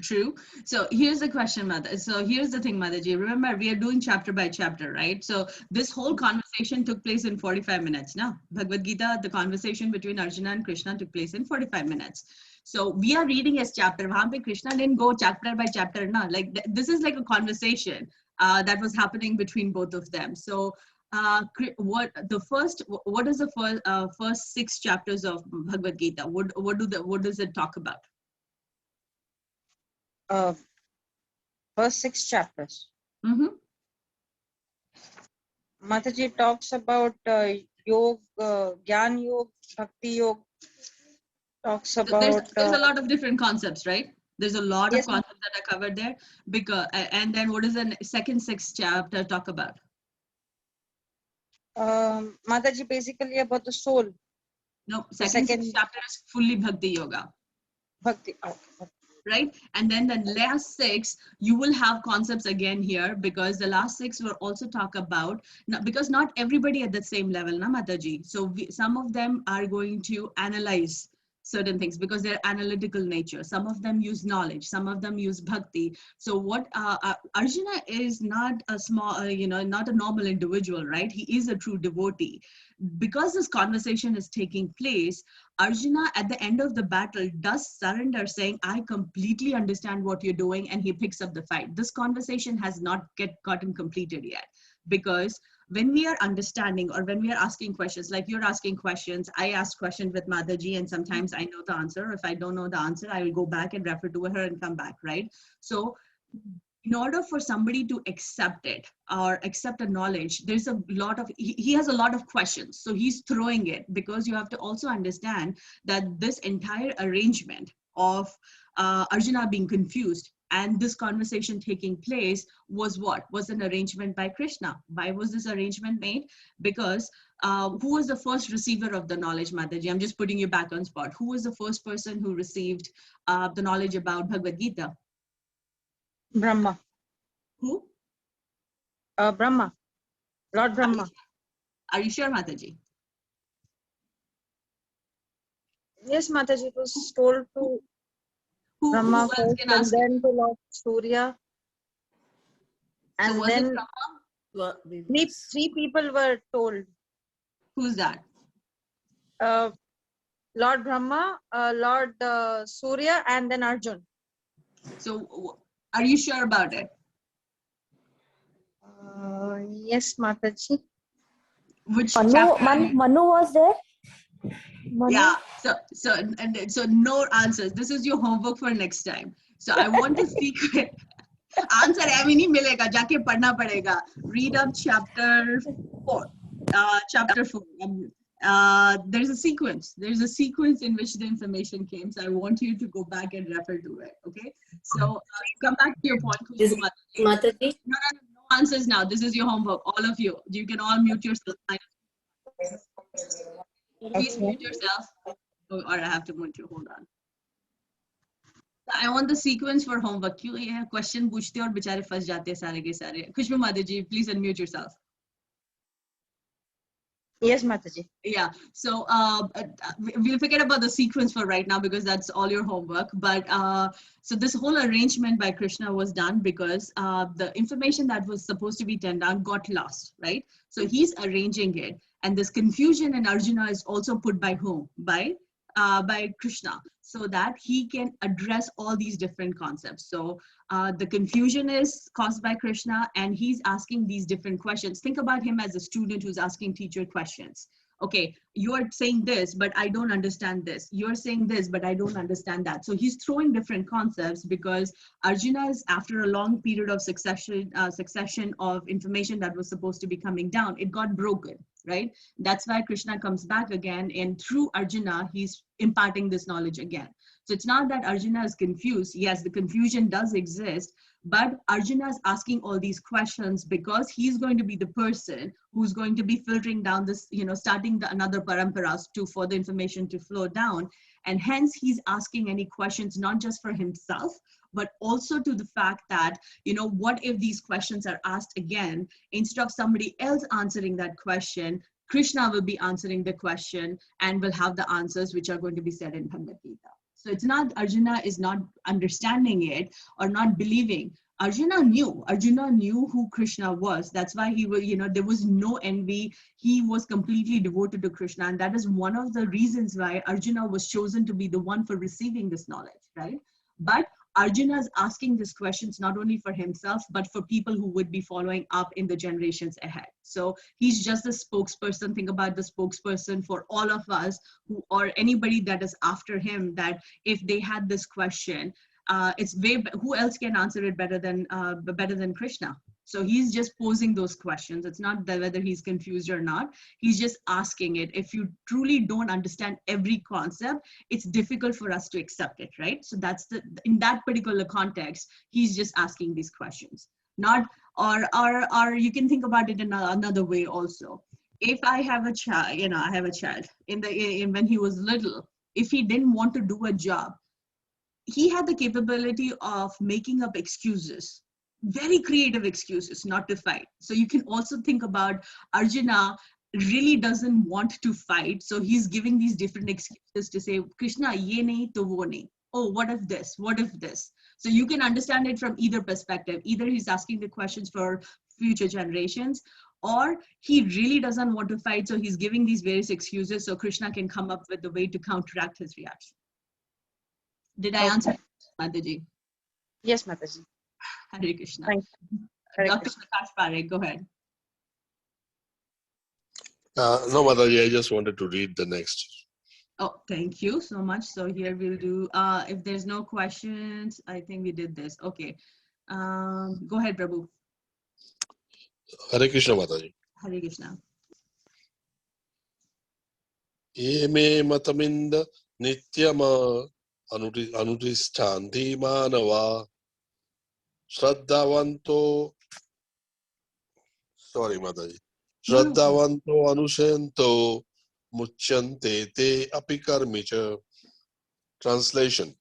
true. So here's the question, Mother. So here's the thing, Mataji. Remember, we are doing chapter by chapter, right? So this whole conversation took place in 45 minutes. Now, Bhagavad Gita, the conversation between Arjuna and Krishna took place in 45 minutes. So we are reading a chapter. Wahan pe Krishna didn't go chapter by chapter. No, like this is like a conversation that was happening between both of them. So what is the first 6 chapters of Bhagavad Gita? What does it talk about? First 6 chapters. Mataji talks about yoga, Gyan Yoga, Bhakti Yoga. Talks about there's a lot of different concepts, right? There's a lot of concepts that are covered there. Because and then what does the second 6 chapter talk about? Mataji, basically about the soul. No, second 6 chapter is fully Bhakti Yoga. Bhakti, okay. Right? And then the last 6, you will have concepts again here, because the last 6 will also talk about, because not everybody at the same level, na Mataji. So some of them are going to analyze certain things because they're analytical nature. Some of them use knowledge, some of them use bhakti. So what Arjuna is not a small, not a normal individual, right? He is a true devotee. Because this conversation is taking place, Arjuna at the end of the battle does surrender, saying, I completely understand what you're doing, and he picks up the fight. This conversation has not gotten completed yet. because when we are understanding or when we are asking questions, like you're asking questions, I ask questions with Mataji, and sometimes I know the answer. If I don't know the answer, I will go back and refer to her and come back, right? So in order for somebody to accept it or accept a knowledge, there's a lot of, he has a lot of questions. So he's throwing it, because you have to also understand that this entire arrangement of Arjuna being confused and this conversation taking place was what? Was an arrangement by Krishna. Why was this arrangement made? Because who was the first receiver of the knowledge, Mataji? I'm just putting you back on spot. Who was the first person who received the knowledge about Bhagavad Gita? Brahma. Who? Brahma. Lord Brahma. Are you sure, Mataji? Yes, Mataji, it was told to Who Brahma else first can and ask? then to Lord Surya. So And was it then Brahma? Well, Vedas. three people were told. Who's that? Lord Brahma, Lord Surya, and then Arjun. So are you sure about it? Yes, Mataji. Which Manu, chapter? are you- Manu was there. Manu? Yeah. So no answers. This is your homework for next time. So I want the secret. Answer I नहीं मिलेगा, जाके पढ़ना पड़ेगा. Read up chapter 4. Chapter 4. There's a sequence. There's a sequence in which the information came. So I want you to go back and refer to it. Okay. So come back to your point. Is Mataji. Mataji? No answers now. This is your homework. All of you. You can all mute yourself. Please mute yourself. Oh, or I have to mute you. Hold on. I want the sequence for homework. क्यों ये question पूछते और बेचारे फंस जाते हैं सारे के सारे. Kushma Mataji, please unmute yourself. Yes, Mataji. Yeah, so we'll forget about the sequence for right now because that's all your homework. But so this whole arrangement by Krishna was done because the information that was supposed to be turned down got lost, right? So he's arranging it, and this confusion in Arjuna is also put by whom? By Krishna, so that he can address all these different concepts. So the confusion is caused by Krishna, and he's asking these different questions. Think about him as a student who's asking teacher questions. Okay, you're saying this, but I don't understand this. You're saying this, but I don't understand that. So he's throwing different concepts because Arjuna is, after a long period of succession of information that was supposed to be coming down, it got broken, right? That's why Krishna comes back again, and through Arjuna, he's imparting this knowledge again. So it's not that Arjuna is confused. Yes, the confusion does exist, but Arjuna is asking all these questions because he's going to be the person who's going to be filtering down this, starting another paramparas for the information to flow down. And hence he's asking any questions, not just for himself, but also to the fact that, what if these questions are asked again, instead of somebody else answering that question, Krishna will be answering the question and will have the answers which are going to be said in Bhagavad Gita. So it's not Arjuna is not understanding it or not believing. Arjuna knew who Krishna was. That's why he was, there was no envy. He was completely devoted to Krishna. And that is one of the reasons why Arjuna was chosen to be the one for receiving this knowledge, right? But Arjuna is asking these questions not only for himself, but for people who would be following up in the generations ahead. So he's just a spokesperson. Think about the spokesperson for all of us or anybody that is after him, that if they had this question, who else can answer it better than Krishna? So he's just posing those questions. It's not that whether he's confused or not. He's just asking it. If you truly don't understand every concept, it's difficult for us to accept it, right? So that's in that particular context, he's just asking these questions. Not, or you can think about it in another way also. If I have a child, I have a child when he was little, if he didn't want to do a job, he had the capability of making up excuses, very creative excuses not to fight. So you can also think about Arjuna really doesn't want to fight. So he's giving these different excuses to say, Krishna, ye nahi to wo nahi. Oh, what if this? What if this? So you can understand it from either perspective. Either he's asking the questions for future generations, or he really doesn't want to fight. So he's giving these various excuses so Krishna can come up with a way to counteract his reaction. Did I answer, Mataji? Yes, Mataji. Hare Krishna. Thank you. Hare Dr. Krishna. Prakash Parekh, go ahead. No, Mataji, I just wanted to read the next. Oh, thank you so much. So here we'll do, if there's no questions, I think we did this. Okay. Go ahead, Prabhu. Hare Krishna, Mataji. Hare Krishna. Eme mataminda nityama anutishtanti manava Shraddhavanto, sorry, Mataji. Shraddhavanto anushayanto muchyante te apikarmicha. Translation.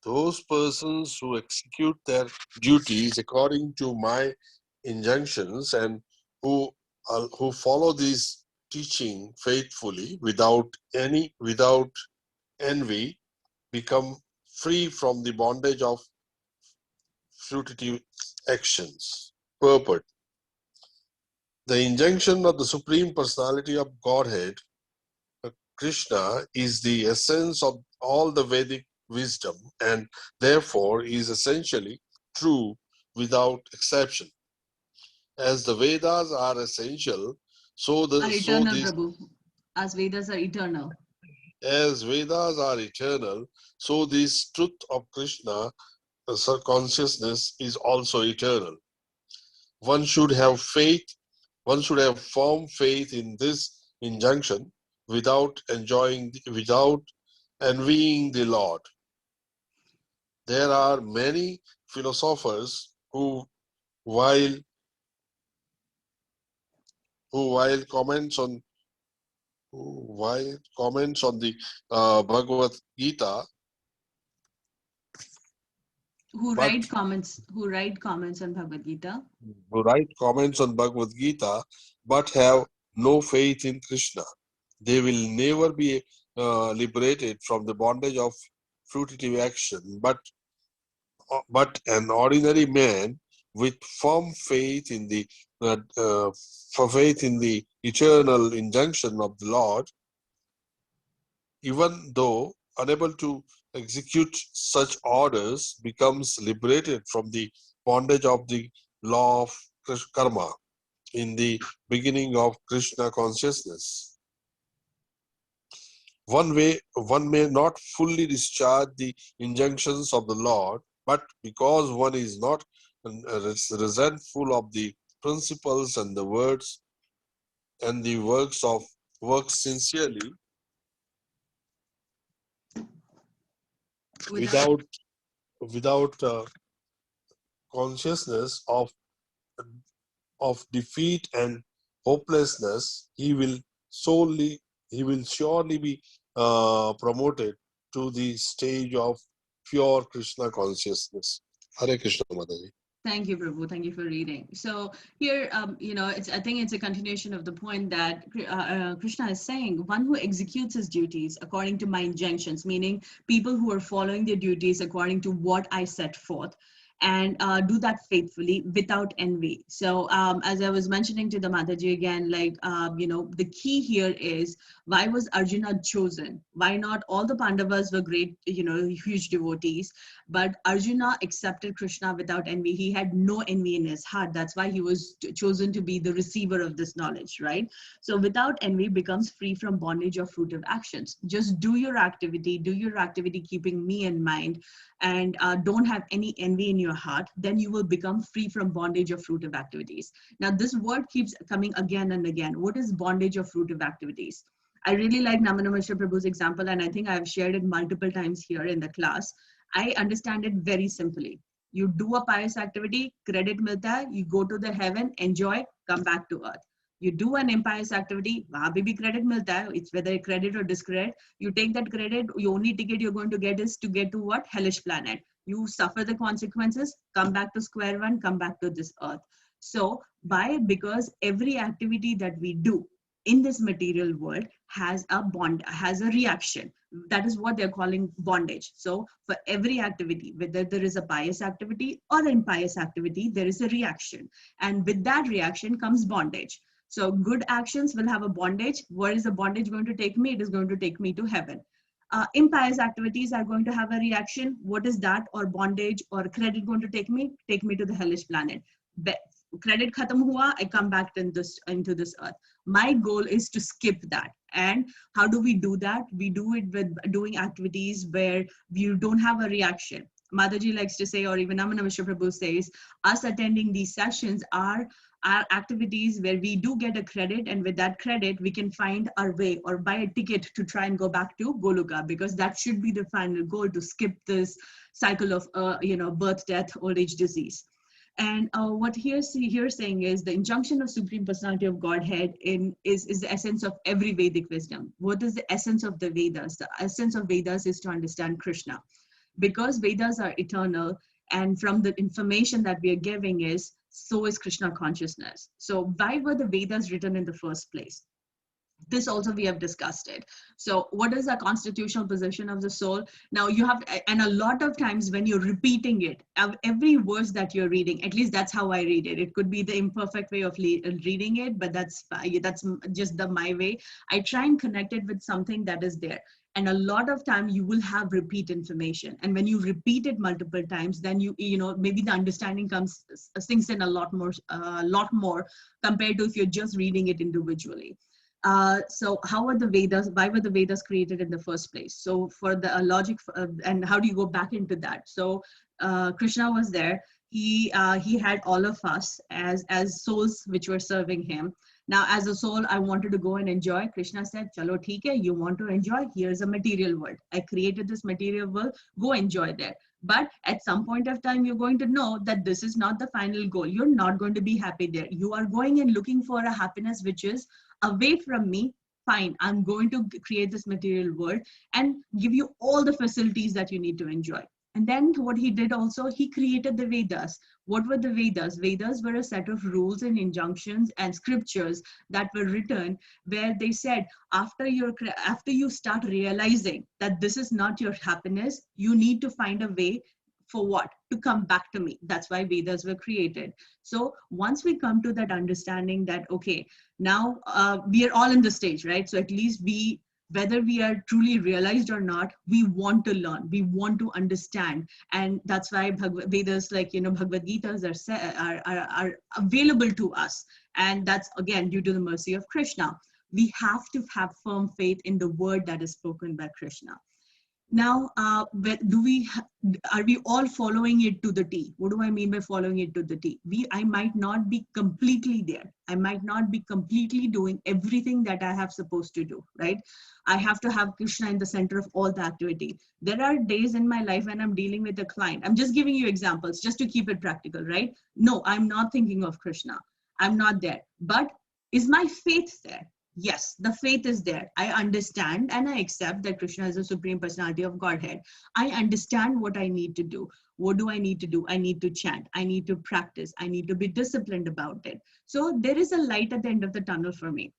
Those persons who execute their duties according to my injunctions and who follow this teaching faithfully without envy become free from the bondage of fruitive actions. Purport. The injunction of the Supreme Personality of Godhead, Krishna, is the essence of all the Vedic wisdom and therefore is essentially true without exception. As the Vedas are essential, Prabhu. As Vedas are eternal. As Vedas are eternal, so this truth of Krishna consciousness is also eternal. One should have faith. One should have firm faith in this injunction without envying the Lord. There are many philosophers who, while comments on the Bhagavad Gita, who write comments on Bhagavad Gita, but have no faith in Krishna. They will never be liberated from the bondage of fruitive action, but an ordinary man with firm faith in the eternal injunction of the Lord, even though unable to execute such orders, becomes liberated from the bondage of the law of karma in the beginning of Krishna consciousness. One may not fully discharge the injunctions of the Lord, but because one is not resentful of the principles and the words and the works sincerely, without consciousness of defeat and hopelessness, he will surely be promoted to the stage of pure Krishna consciousness. Hare Krishna, Mataji. Thank you, Prabhu. Thank you for reading. So here, I think it's a continuation of the point that Krishna is saying, one who executes his duties according to my injunctions, meaning people who are following their duties according to what I set forth, and do that faithfully without envy. So as I was mentioning to the Mataji again, the key here is, why was Arjuna chosen? Why not all the Pandavas were great, huge devotees, but Arjuna accepted Krishna without envy. He had no envy in his heart. That's why he was chosen to be the receiver of this knowledge, right? So without envy becomes free from bondage of fruitive actions. Just do your activity keeping me in mind, and don't have any envy in your heart, then you will become free from bondage of fruitive activities. Now this word keeps coming again and again. What is bondage of fruitive activities? I really like Namana Mishra Prabhu's example, and I think I've shared it multiple times here in the class. I understand it very simply. You do a pious activity, credit milta hai, you go to the heaven, enjoy, come back to earth. You do an impious activity, wahan bhi credit milta hai, it's whether credit or discredit. You take that credit, the only ticket you're going to get is to get to what? Hellish planet. You suffer the consequences, come back to square one, come back to this earth. So because every activity that we do in this material world has a reaction. That is what they're calling bondage. So for every activity, whether there is a pious activity or an impious activity, there is a reaction. And with that reaction comes bondage. So good actions will have a bondage. Where is the bondage going to take me? It is going to take me to heaven. Impious activities are going to have a reaction. What is that? Or bondage or credit going to take me? Take me to the hellish planet. credit khatam hua, I come back into this earth. My goal is to skip that. And how do we do that? We do it with doing activities where you don't have a reaction. Mataji likes to say, or even Amana Vishwa Prabhu says, us attending these sessions are activities where we do get a credit, and with that credit we can find our way or buy a ticket to try and go back to Goluka, because that should be the final goal, to skip this cycle of birth, death, old age, disease. And what here's saying is the injunction of Supreme Personality of Godhead is the essence of every Vedic wisdom. What is the essence of the Vedas? The essence of Vedas is to understand Krishna. Because Vedas are eternal, and from the information that we are giving is, so is Krishna consciousness. So why were the Vedas written in the first place? This also we have discussed it. So what is the constitutional position of the soul? Now you have, and a lot of times when you're repeating it, every verse that you're reading, at least that's how I read it. It could be the imperfect way of reading it, but that's just my way. I try and connect it with something that is there. And a lot of time you will have repeat information. And when you repeat it multiple times, then maybe the understanding sinks in a lot more compared to if you're just reading it individually. So why were the Vedas created in the first place? So for the logic, and how do you go back into that? So Krishna was there. He had all of us as souls which were serving him. Now, as a soul, I wanted to go and enjoy. Krishna said, "Chalo, theek hai, you want to enjoy? Here's a material world. I created this material world. Go enjoy there." But at some point of time, you're going to know that this is not the final goal. You're not going to be happy there. You are going and looking for a happiness which is away from me. Fine, I'm going to create this material world and give you all the facilities that you need to enjoy. And then what he did also, he created the Vedas. What were the Vedas? Vedas were a set of rules and injunctions and scriptures that were written where they said, after you start realizing that this is not your happiness, you need to find a way for what? To come back to me. That's why Vedas were created. So once we come to that understanding that, okay, now we are all in the stage, right? So at least whether we are truly realized or not, we want to learn, we want to understand. And that's why Vedas, like, Bhagavad Gitas are available to us. And that's again, due to the mercy of Krishna. We have to have firm faith in the word that is spoken by Krishna. Now, are we all following it to the T? What do I mean by following it to the T? I might not be completely there. I might not be completely doing everything that I have supposed to do, right? I have to have Krishna in the center of all the activity. There are days in my life when I'm dealing with a client. I'm just giving you examples just to keep it practical, right? No, I'm not thinking of Krishna. I'm not there. But is my faith there? Yes, the faith is there. I understand and I accept that Krishna is the Supreme Personality of Godhead. I understand what I need to do. What do I need to do? I need to chant. I need to practice. I need to be disciplined about it. So there is a light at the end of the tunnel for me.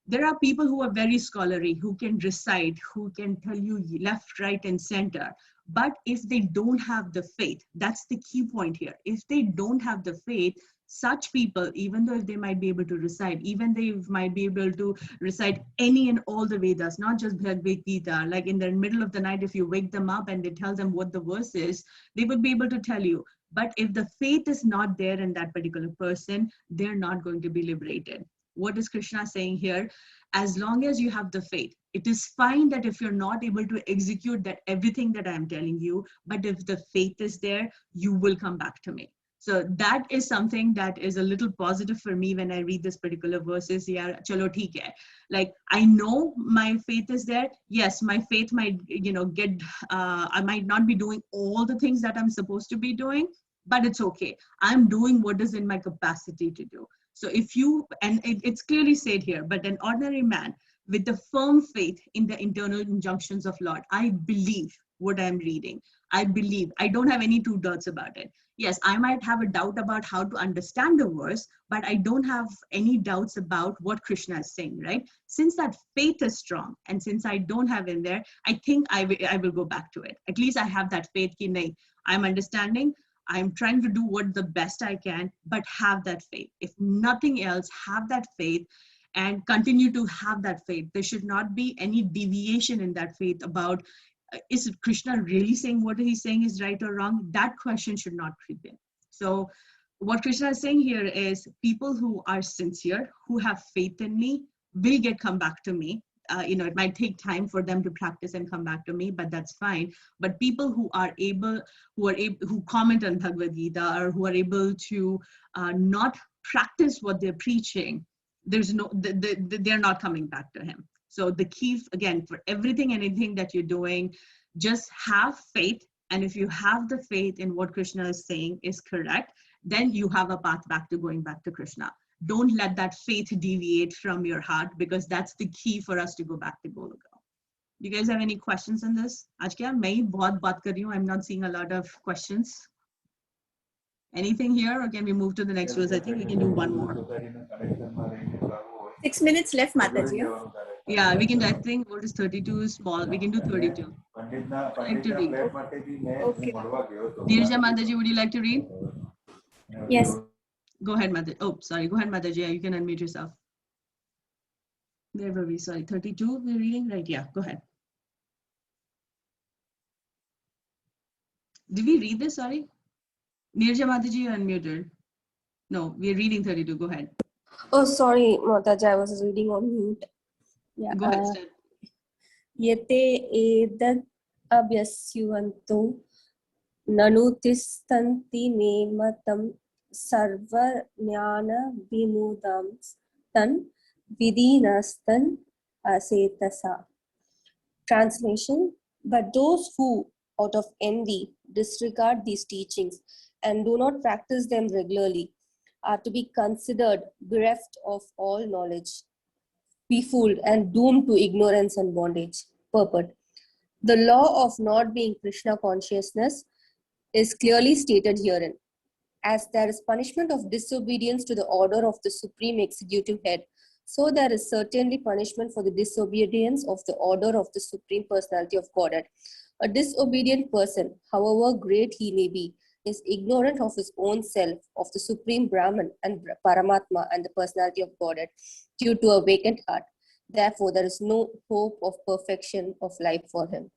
There are people who are very scholarly, who can recite, who can tell you left, right, and center. But if they don't have the faith, that's the key point here. If they don't have the faith, such people, even though if they might be able to recite, even they might be able to recite any and all the Vedas, not just Bhagavad Gita, like in the middle of the night, if you wake them up and they tell them what the verse is, they would be able to tell you. But if the faith is not there in that particular person, they're not going to be liberated. What is Krishna saying here? As long as you have the faith, it is fine that if you're not able to execute that everything that I'm telling you, but if the faith is there, you will come back to me. So that is something that is a little positive for me when I read this particular verses. Yeah, chalo theek hai. Like, I know my faith is there. Yes, my faith might, I might not be doing all the things that I'm supposed to be doing, but it's okay. I'm doing what is in my capacity to do. So if you, and it's clearly said here, but an ordinary man with the firm faith in the internal injunctions of Lord, I believe what I'm reading. I believe. I don't have any two doubts about it. Yes, I might have a doubt about how to understand the verse, but I don't have any doubts about what Krishna is saying, right? Since that faith is strong, and since I don't have in there, I think I will go back to it. At least I have that faith ki nahi, I'm understanding, I'm trying to do what the best I can, but have that faith. If nothing else, have that faith and continue to have that faith. There should not be any deviation in that faith about, is Krishna really saying what he's saying is right or wrong? That question should not creep in. So what Krishna is saying here is people who are sincere, who have faith in me, will come back to me. It might take time for them to practice and come back to me, but that's fine. But people who comment on Bhagavad Gita, or who are able to not practice what they're preaching, they're not coming back to him. So the key, again, for everything, anything that you're doing, just have faith. And if you have the faith in what Krishna is saying is correct, then you have a path back to going back to Krishna. Don't let that faith deviate from your heart, because that's the key for us to go back to Goloka. Do you guys have any questions on this? Aaj kya main hi bahut baat kar rahi hu. I'm not seeing a lot of questions. Anything here, or can we move to the next verse? I think we can do one more. 6 minutes left, Mataji. Yeah, we can. I think what is 32 is small. We can do 32. Would you like to read? Okay. Nirja Mataji, would you like to read? Yes. Go ahead, Mataji. Oh, sorry. Go ahead, Mataji. Yeah, you can unmute yourself. Where were we? Sorry, 32 we're reading? Right, yeah. Go ahead. Did we read this? Sorry. Nirja Mataji, you're unmuted. No, we're reading 32. Go ahead. Oh, sorry, Mataji, I was reading on mute. Yeah. Go ahead, Stan. Yate edad abhyasyanto nanutistanti me matam sarva jnana vimudam tan vidinastan asetasa. Translation: but those who, out of envy, disregard these teachings and do not practice them regularly are to be considered bereft of all knowledge, befooled and doomed to ignorance and bondage. Purport: the law of not being Krishna consciousness is clearly stated herein. As there is punishment of disobedience to the order of the Supreme Executive Head, so there is certainly punishment for the disobedience of the order of the Supreme Personality of Godhead. A disobedient person, however great he may be, is ignorant of his own self, of the Supreme Brahman and Paramatma and the Personality of Godhead, due to a vacant heart. Therefore, there is no hope of perfection of life for him.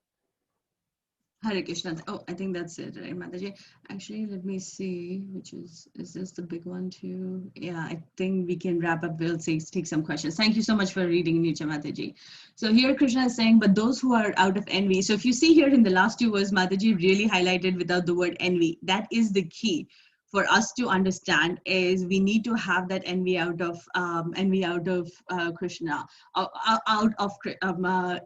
Hare Krishna. Oh, I think that's it, right, Mataji? Actually, let me see, which is this the big one too? Yeah, I think we can wrap up. We'll take some questions. Thank you so much for reading, Nirja Mataji. So here Krishna is saying, but those who are out of envy. So if you see here in the last two words, Mataji really highlighted without the word envy. That is the key for us to understand, is we need to have that envy out of Krishna,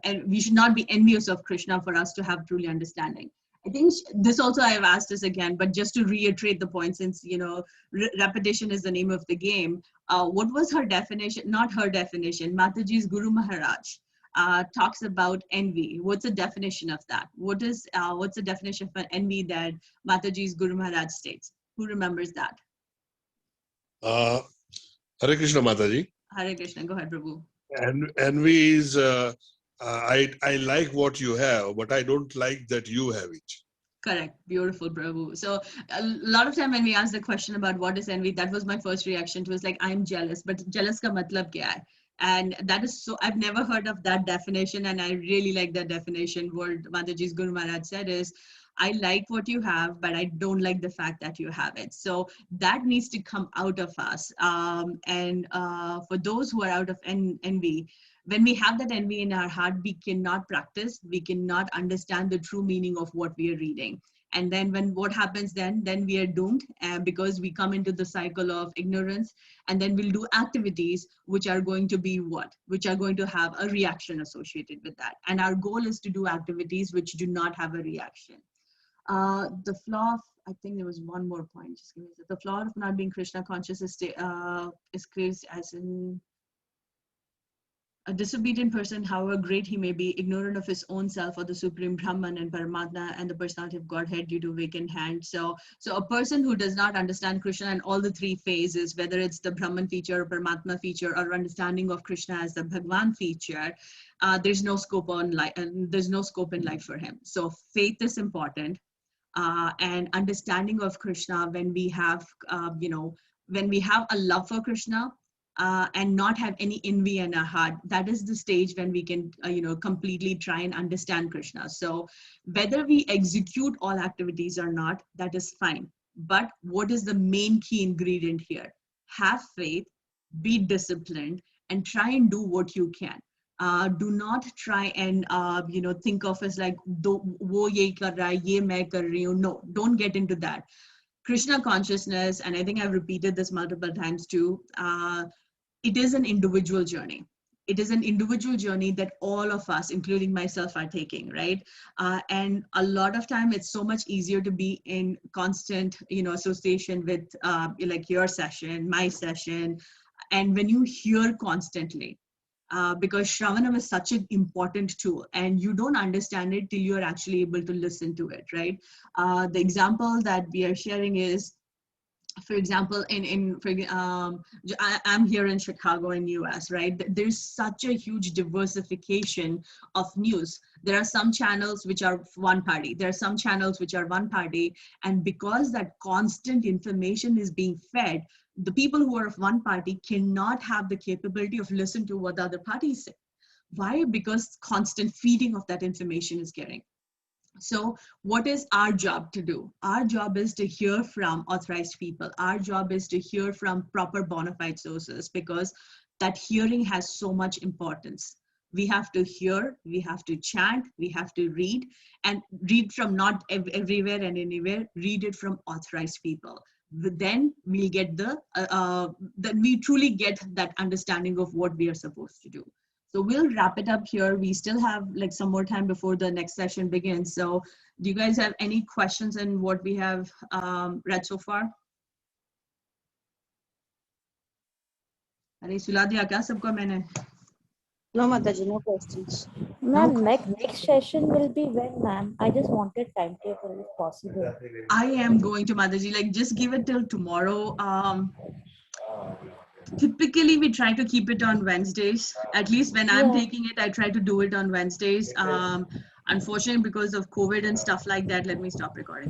and we should not be envious of Krishna for us to have truly understanding. I think this also I have asked this again, but just to reiterate the point, since repetition is the name of the game. What was her definition? Not her definition. Mataji's Guru Maharaj talks about envy. What's the definition of that? What's the definition of envy that Mataji's Guru Maharaj states? Who remembers that? Hare Krishna Mataji. Hare Krishna. Go ahead, Prabhu. Envy is, I like what you have, but I don't like that you have it. Correct. Beautiful, Prabhu. So a lot of time when we ask the question about what is envy, that was my first reaction. It was like, I'm jealous, but jealous ka matlab kya hai? And that is so, I've never heard of that definition, and I really like that definition. What Mataji's Guru Maharaj said is, I like what you have, but I don't like the fact that you have it. So that needs to come out of us. For those who are out of envy, when we have that envy in our heart, we cannot practice, we cannot understand the true meaning of what we are reading. And then what happens then we are doomed, because we come into the cycle of ignorance, and then we'll do activities which are going to be which are going to have a reaction associated with that. And our goal is to do activities which do not have a reaction. The flaw of, I think there was one more point. Just give me the flaw of not being Krishna conscious is clear as in a disobedient person, however great he may be, ignorant of his own self or the Supreme Brahman and Paramatma and the Personality of Godhead due to vacant hand. So a person who does not understand Krishna and all the three phases, whether it's the Brahman feature, or Paramatma feature, or understanding of Krishna as the Bhagwan feature, there's no scope in life for him. So faith is important. And understanding of Krishna, when we have a love for Krishna and not have any envy in our heart, that is the stage when we can, completely try and understand Krishna. So whether we execute all activities or not, that is fine. But what is the main key ingredient here? Have faith, be disciplined, and try and do what you can. Do not try and think of as like wo ye kar raha hai, ye main kar rahi hu. No, don't get into that. Krishna consciousness, and I think I've repeated this multiple times too, it is an individual journey. It is an individual journey that all of us, including myself, are taking, right? And a lot of time, it's so much easier to be in constant, association with like your session, my session, and when you hear constantly. Because Shravanam is such an important tool, and you don't understand it till you're actually able to listen to it, right? The example that we are sharing is, for example, I'm here in Chicago in US, right? There's such a huge diversification of news. There are some channels which are one party. There are some channels which are one party. And because that constant information is being fed, the people who are of one party cannot have the capability of listening to what the other parties say. Why? Because constant feeding of that information is getting. So what is our job to do? Our job is to hear from authorized people. Our job is to hear from proper bona fide sources, because that hearing has so much importance. We have to hear, we have to chant, we have to read, and read from not everywhere and anywhere, read it from authorized people. Then we'll get then we truly get that understanding of what we are supposed to do. So we'll wrap it up here. We still have like some more time before the next session begins. So do you guys have any questions in what we have read so far? अरे सुला दिया क्या सबको मैंने? No, Mataji, no questions. Ma'am, next session will be when, ma'am? I just wanted timetable if possible. I am going to, Mataji, like just give it till tomorrow. Typically, we try to keep it on Wednesdays. At least when I'm taking it, I try to do it on Wednesdays. Unfortunately, because of COVID and stuff like that, let me stop recording.